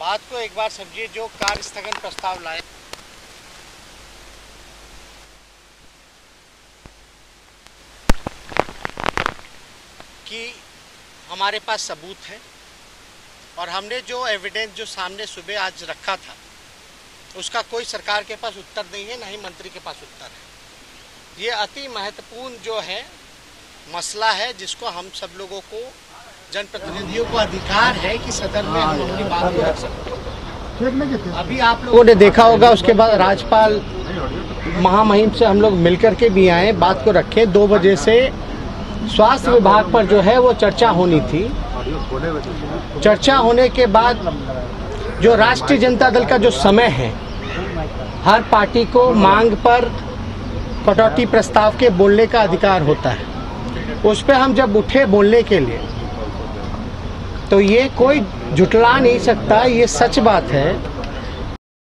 बात को एक बार समझिए। जो कार्य स्थगन प्रस्ताव लाए कि हमारे पास सबूत है और हमने जो एविडेंस जो सामने सुबह आज रखा था उसका कोई सरकार के पास उत्तर नहीं है, ना ही मंत्री के पास उत्तर है। ये अति महत्वपूर्ण जो है मसला है जिसको हम सब लोगों को, जनप्रतिनिधियों को अधिकार है कि सदन में हम अपनी बात को रख सकते हैं। अभी आप लोगों ने देखा होगा, उसके बाद राज्यपाल महामहिम से हम लोग मिलकर के भी आए, बात को रखे। 2 बजे से स्वास्थ्य विभाग पर जो है वो चर्चा होनी थी। चर्चा होने के बाद जो राष्ट्रीय जनता दल का जो समय है, हर पार्टी को मांग पर कटौती प्रस्ताव के बोलने का अधिकार होता है। उस पर हम जब उठे बोलने के लिए तो ये कोई झुठला नहीं सकता, ये सच बात है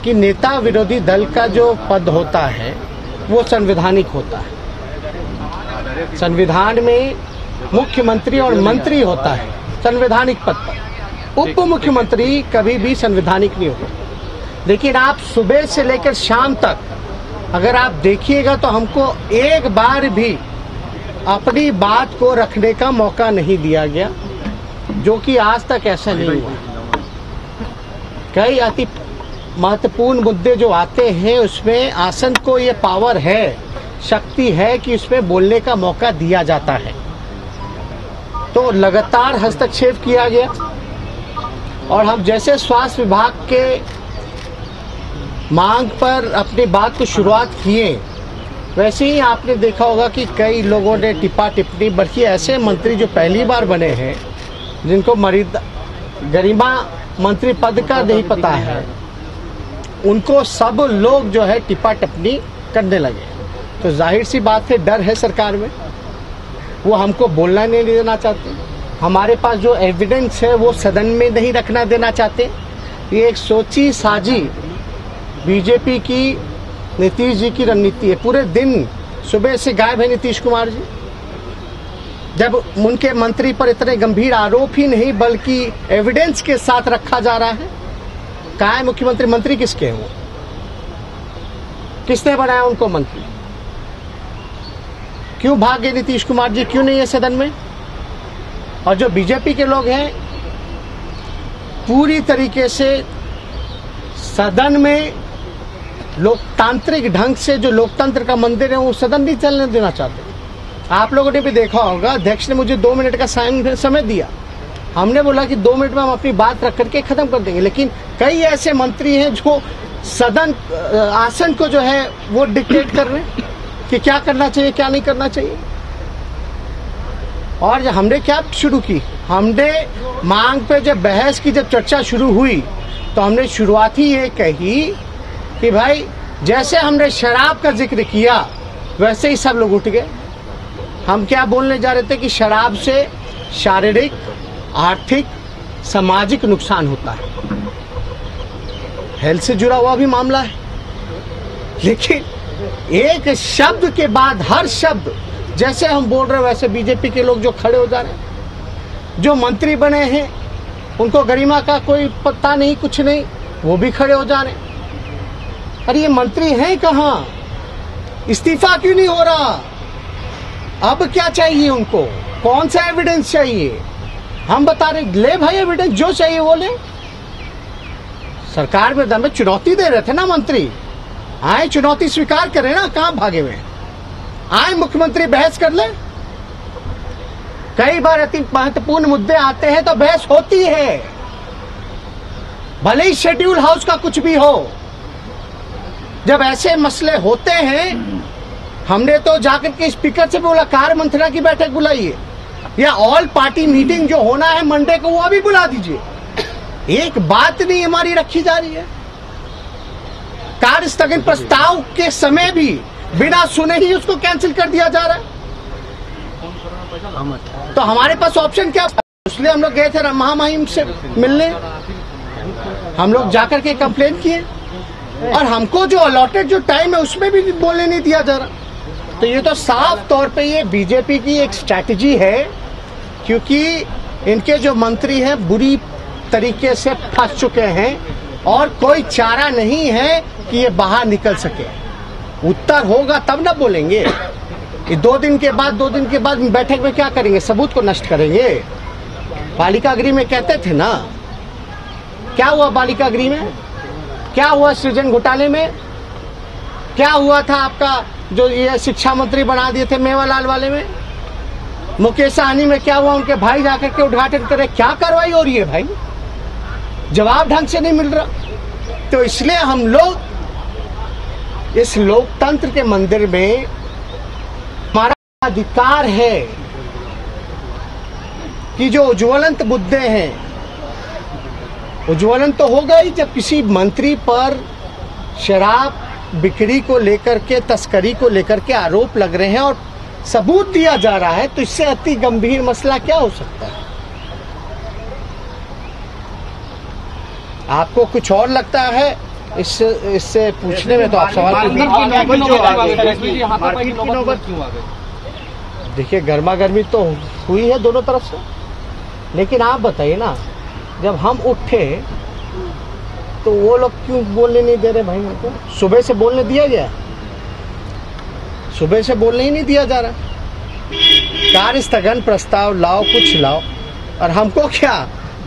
कि नेता विरोधी दल का जो पद होता है वो संवैधानिक होता है। संविधान में मुख्यमंत्री और मंत्री होता है संवैधानिक पद पर। उप मुख्यमंत्री कभी भी संवैधानिक नहीं होता। लेकिन आप सुबह से लेकर शाम तक अगर आप देखिएगा तो हमको एक बार भी अपनी बात को रखने का मौका नहीं दिया गया, जो कि आज तक ऐसा नहीं हुआ। कई अति महत्वपूर्ण मुद्दे जो आते हैं उसमें आसन को ये पावर है, शक्ति है कि उसमें बोलने का मौका दिया जाता है। तो लगातार हस्तक्षेप किया गया और हम जैसे स्वास्थ्य विभाग के मांग पर अपनी बात को शुरुआत किए, वैसे ही आपने देखा होगा कि कई लोगों ने टिप्पा टिप्पणी, बल्कि ऐसे मंत्री जो पहली बार बने हैं जिनको गरिमा मंत्री पद का नहीं पता है, उनको सब लोग जो है टिप्पा टिप्पणी करने लगे। तो जाहिर सी बात है डर है सरकार में, वो हमको बोलना नहीं देना चाहते। हमारे पास जो एविडेंस है वो सदन में नहीं रखना देना चाहते। ये एक सोची साजी बीजेपी की, नीतीश जी की रणनीति है। पूरे दिन सुबह से गायब है नीतीश कुमार जी, जब उनके मंत्री पर इतने गंभीर आरोप ही नहीं बल्कि एविडेंस के साथ रखा जा रहा है। कहाँ है मुख्यमंत्री? मंत्री किसके हैं वो? किसने बनाया उनको मंत्री? क्यों भाग गए नीतीश कुमार जी? क्यों नहीं है सदन में? और जो बीजेपी के लोग हैं पूरी तरीके से सदन में लोकतांत्रिक ढंग से, जो लोकतंत्र का मंदिर है, वो सदन नहीं चलने देना चाहते। आप लोगों ने भी देखा होगा, अध्यक्ष ने मुझे 2 मिनट का समय दिया। हमने बोला कि 2 मिनट में हम अपनी बात रख करके खत्म कर देंगे, लेकिन कई ऐसे मंत्री हैं जो सदन आसन को जो है वो डिक्टेट कर रहे हैं कि क्या करना चाहिए, क्या नहीं करना चाहिए। और हमने क्या शुरू की, हमने मांग पे जब बहस की, जब चर्चा शुरू हुई तो हमने शुरुआत ही ये कही कि भाई जैसे हमने शराब का जिक्र किया वैसे ही सब लोग उठ गए। हम क्या बोलने जा रहे थे कि शराब से शारीरिक, आर्थिक, सामाजिक नुकसान होता है, हेल्थ से जुड़ा हुआ भी मामला है। लेकिन एक शब्द के बाद हर शब्द जैसे हम बोल रहे हैं वैसे बीजेपी के लोग जो खड़े हो जा रहे हैं। जो मंत्री बने हैं उनको गरिमा का कोई पता नहीं, कुछ नहीं, वो भी खड़े हो जा रहे हैं। अरे ये मंत्री हैं कहाँ? इस्तीफा क्यों नहीं हो रहा? अब क्या चाहिए उनको? कौन सा एविडेंस चाहिए? हम बता रहे, ले भाई एविडेंस जो चाहिए वो ले। सरकार में दम चुनौती दे रहे थे ना मंत्री, आए चुनौती स्वीकार करें ना, कहाँ भागे हुए? आए मुख्यमंत्री बहस कर ले। कई बार अति महत्वपूर्ण मुद्दे आते हैं तो बहस होती है, भले ही शेड्यूल हाउस का कुछ भी हो। जब ऐसे मसले होते हैं, हमने तो जाकर के स्पीकर से बोला कार्य मंत्रणा की बैठक बुलाइए, या ऑल पार्टी मीटिंग जो होना है मंडे को वो अभी बुला दीजिए। एक बात नहीं हमारी रखी जा रही है। कार्य स्थगन प्रस्ताव के समय भी बिना सुने ही उसको कैंसिल कर दिया जा रहा है। तो हमारे पास ऑप्शन क्या? इसलिए हम लोग गए थे महामहिम से मिलने, हम लोग जाकर के कंप्लेंट किए और हमको जो अलॉटेड जो टाइम है उसमें भी बोलने नहीं दिया जा रहा। तो ये तो साफ तौर पे ये बीजेपी की एक स्ट्रैटेजी है, क्योंकि इनके जो मंत्री हैं बुरी तरीके से फंस चुके हैं और कोई चारा नहीं है कि ये बाहर निकल सके। उत्तर होगा तब ना बोलेंगे। ये 2 दिन के बाद बैठक में क्या करेंगे? सबूत को नष्ट करेंगे। बालिका गृह में कहते थे ना, क्या हुआ बालिका गृह में? क्या हुआ सृजन घोटाले में? क्या हुआ था आपका जो ये शिक्षा मंत्री बना दिए थे मेवालाल वाले में? मुकेश सहनी में क्या हुआ? उनके भाई जाकर के उद्घाटन करे। क्या कार्रवाई हो रही है भाई? जवाब ढंग से नहीं मिल रहा। तो इसलिए हम लोग इस लोकतंत्र के मंदिर में, हमारा अधिकार है कि जो उज्ज्वलंत मुद्दे हैं, उज्ज्वलन तो होगा ही जब किसी मंत्री पर शराब बिक्री को लेकर के, तस्करी को लेकर के आरोप लग रहे हैं और सबूत दिया जा रहा है, तो इससे अति गंभीर मसला क्या हो सकता है? आपको कुछ और लगता है इससे पूछने में, तो आप सवाल देखिए, गर्मा गर्मी तो हुई है दोनों तरफ से, लेकिन आप बताइए ना, जब हम उठे तो वो लोग क्यों बोलने नहीं दे रहे भाई? उनको सुबह से बोलने दिया गया, सुबह से बोलने ही नहीं दिया जा रहा। कार्य स्थगन प्रस्ताव लाओ, कुछ लाओ, और हमको क्या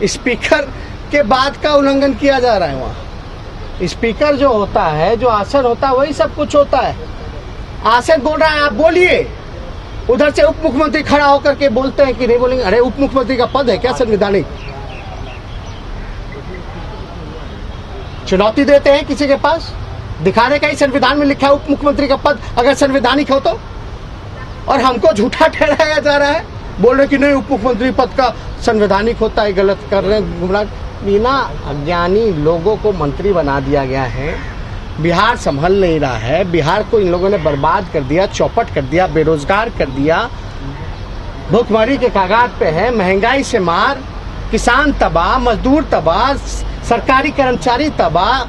स्पीकर के बात का उल्लंघन किया जा रहा है। वहाँ स्पीकर जो होता है, जो आसन होता है, वही सब कुछ होता है। आसन बोल रहा है, आप बोलिए। उधर से उप मुख्यमंत्री खड़ा होकर के बोलते हैं कि नहीं बोलेंगे। अरे उप मुख्यमंत्री का पद है क्या संवैधानिक? चुनौती देते हैं किसी के पास, दिखाने का ही संविधान में लिखा है उप मुख्यमंत्री का पद अगर संवैधानिक हो तो, और हमको झूठा ठहराया जा रहा है, बोल रहे कि नहीं उप मुख्यमंत्री पद का संवैधानिक होता है। गलत कर रहे हैं, गुमराह। बिना अज्ञानी लोगों को मंत्री बना दिया गया है। बिहार संभल नहीं रहा है। बिहार को इन लोगों ने बर्बाद कर दिया, चौपट कर दिया, बेरोजगार कर दिया, भूखमरी के कागाज पे है। महंगाई से मार, किसान तबाह, मजदूर तबाह, सरकारी कर्मचारी तबाह,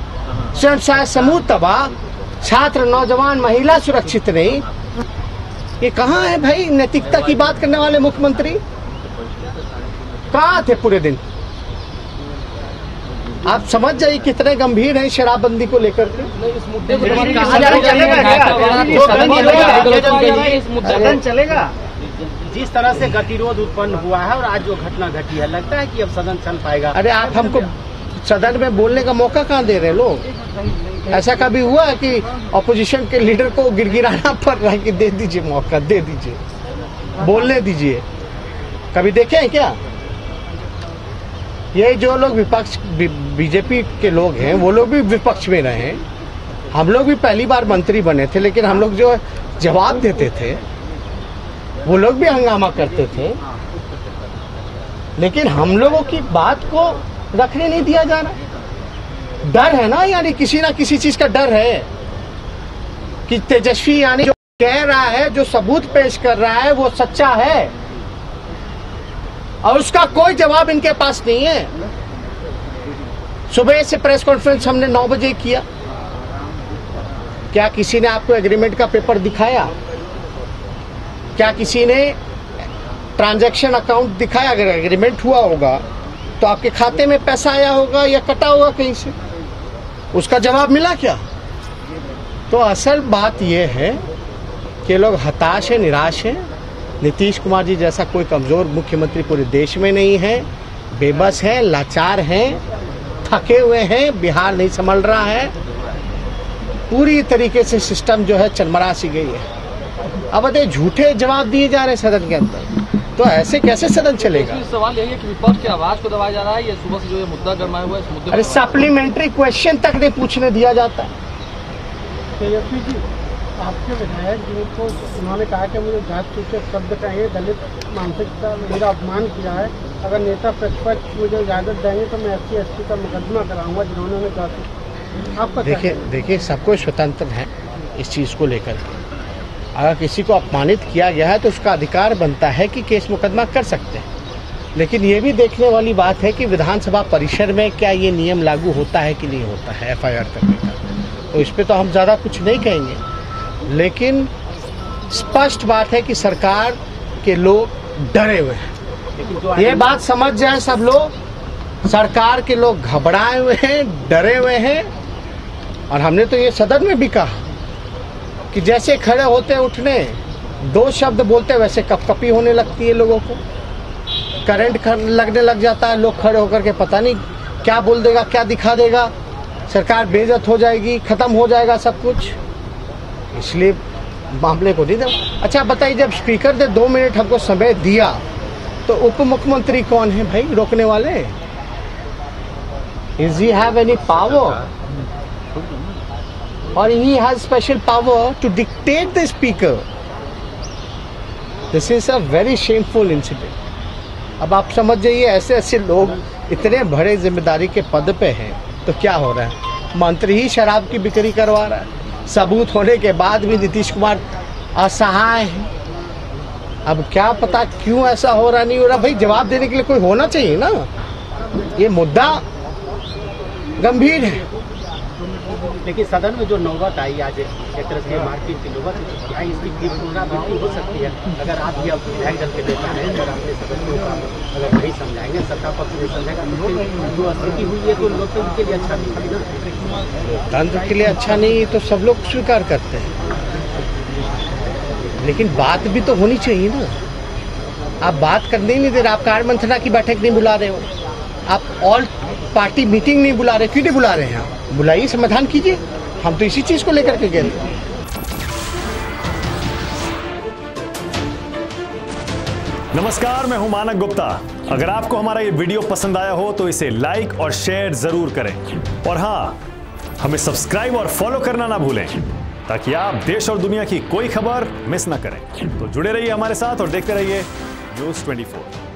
स्वयं सहायता समूह तबाह, छात्र, नौजवान, महिला सुरक्षित नहीं। ये कहाँ है भाई नैतिकता की बात करने वाले मुख्यमंत्री? कहाँ थे पूरे दिन? आप समझ जाइए कितने गंभीर हैं शराबबंदी को लेकर के। सदन चलेगा। जिस तरह से गतिरोध उत्पन्न हुआ है और आज जो घटना घटी है, लगता है कि अब सदन चल पाएगा? अरे आप हमको सदन में बोलने का मौका कहाँ दे रहे लोग? ऐसा कभी हुआ है कि ऑपोजिशन के लीडर को गिड़गिड़ाना पड़ रहा है कि दे दीजिए मौका, दे दीजिए, बोलने दीजिए? कभी देखे हैं क्या? ये जो लोग विपक्ष, बीजेपी के लोग हैं, वो लोग भी विपक्ष में रहे हैं। हम लोग भी पहली बार मंत्री बने थे, लेकिन हम लोग जो जवाब देते थे, वो लोग भी हंगामा करते थे, लेकिन हम लोगों की बात को रखने नहीं दिया जा रहा। डर है ना, यानी किसी ना किसी चीज का डर है कि तेजस्वी यानी जो कह रहा है, जो सबूत पेश कर रहा है, वो सच्चा है और उसका कोई जवाब इनके पास नहीं है। सुबह से प्रेस कॉन्फ्रेंस हमने 9 बजे किया। क्या किसी ने आपको एग्रीमेंट का पेपर दिखाया? क्या किसी ने ट्रांजैक्शन अकाउंट दिखाया? अगर एग्रीमेंट हुआ होगा तो आपके खाते में पैसा आया होगा या कटा होगा कहीं से, उसका जवाब मिला क्या? तो असल बात यह है कि लोग हताश है, निराश है। नीतीश कुमार जी जैसा कोई कमज़ोर मुख्यमंत्री पूरे देश में नहीं है। बेबस है, लाचार हैं, थके हुए हैं, बिहार नहीं संभल रहा है। पूरी तरीके से सिस्टम जो है चरमरा सी गई है। अब बताइए, झूठे जवाब दिए जा रहे हैं सदन के अंदर, तो ऐसे कैसे सदन चलेगा? सवाल यही है कि विपक्ष की आवाज को दबाया जा रहा है। ये सुबह से जो ये मुद्दा गरमाया हुआ है, इस मुद्दे अरे सप्लीमेंट्री क्वेश्चन तक नहीं पूछने दिया जाता है। तेजस्वी जी, आपके विधायक जिनको उन्होंने कहा कि मुझे जात सूचक शब्द कहेंगे, दलित मानसिकता मेरा अपमान किया है, अगर नेता प्रतिपक्ष मुझे इजाज़त देंगे तो मैं SC/ST का मुकदमा कराऊंगा, जिन्होंने उन्हें जासूस। आपका देखिए सबको स्वतंत्र है इस चीज़ को लेकर के। अगर किसी को अपमानित किया गया है तो उसका अधिकार बनता है कि केस मुकदमा कर सकते हैं, लेकिन ये भी देखने वाली बात है कि विधानसभा परिसर में क्या ये नियम लागू होता है कि नहीं होता है FIR करने का। तो इस पर तो हम ज़्यादा कुछ नहीं कहेंगे, लेकिन स्पष्ट बात है कि सरकार के लोग डरे हुए हैं। ये बात समझ जाए सब लोग सरकार के लोग घबराए हुए हैं, डरे हुए हैं। और हमने तो ये सदन में भी कहा कि जैसे खड़े होते उठने, 2 शब्द बोलते वैसे कपकपी होने लगती है लोगों को, करंट लगने लग जाता है। लोग खड़े होकर के पता नहीं क्या बोल देगा, क्या दिखा देगा, सरकार बेइज्जत हो जाएगी, खत्म हो जाएगा सब कुछ। इसलिए मामले को नहीं दे। अच्छा बताइए, जब स्पीकर ने 2 मिनट हमको समय दिया तो उप मुख्यमंत्री कौन है भाई रोकने वाले? Does he have any power? Or he has special power to dictate the speaker? This is a very shameful incident. अब आप समझ जाइए, ऐसे ऐसे लोग इतने बड़े जिम्मेदारी के पद पे हैं तो क्या हो रहा है? मंत्री ही शराब की बिक्री करवा रहा है। सबूत होने के बाद भी नीतीश कुमार असहाय है। अब क्या पता क्यों ऐसा हो रहा, नहीं हो रहा। भाई जवाब देने के लिए कोई होना चाहिए ना। ये मुद्दा गंभीर है। लेकिन सदन में जो नौबत आई आज, एक तरह से मारपीट की नौबत, क्या इसकी पुनरावृत्ति हो सकती है? अगर आप भी विधायक दल के नेता हैं, अगर अपने सदस्यों का अगर नहीं समझाएंगे, सत्ता पक्ष नहीं समझेगा, तो जो स्थिति हुई है तो लोकतंत्र के लिए अच्छा नहीं है ना। तंत्र के लिए अच्छा नहीं तो सब लोग स्वीकार करते हैं, लेकिन बात भी तो होनी चाहिए ना। आप बात करने ही नहीं दे रहे। आप कार्य मंत्रणा की बैठक नहीं बुला रहे हो, आप ऑल पार्टी मीटिंग नहीं बुला रहे। क्यों नहीं बुला रहे हैं? आप बुलाइए, समाधान कीजिए। हम तो इसी चीज को लेकर के गए थे। नमस्कार, मैं हूं मानक गुप्ता। अगर आपको हमारा ये वीडियो पसंद आया हो तो इसे लाइक और शेयर जरूर करें, और हां, हमें सब्सक्राइब और फॉलो करना ना भूलें ताकि आप देश और दुनिया की कोई खबर मिस ना करें। तो जुड़े रहिए हमारे साथ और देखते रहिए न्यूज़ 24।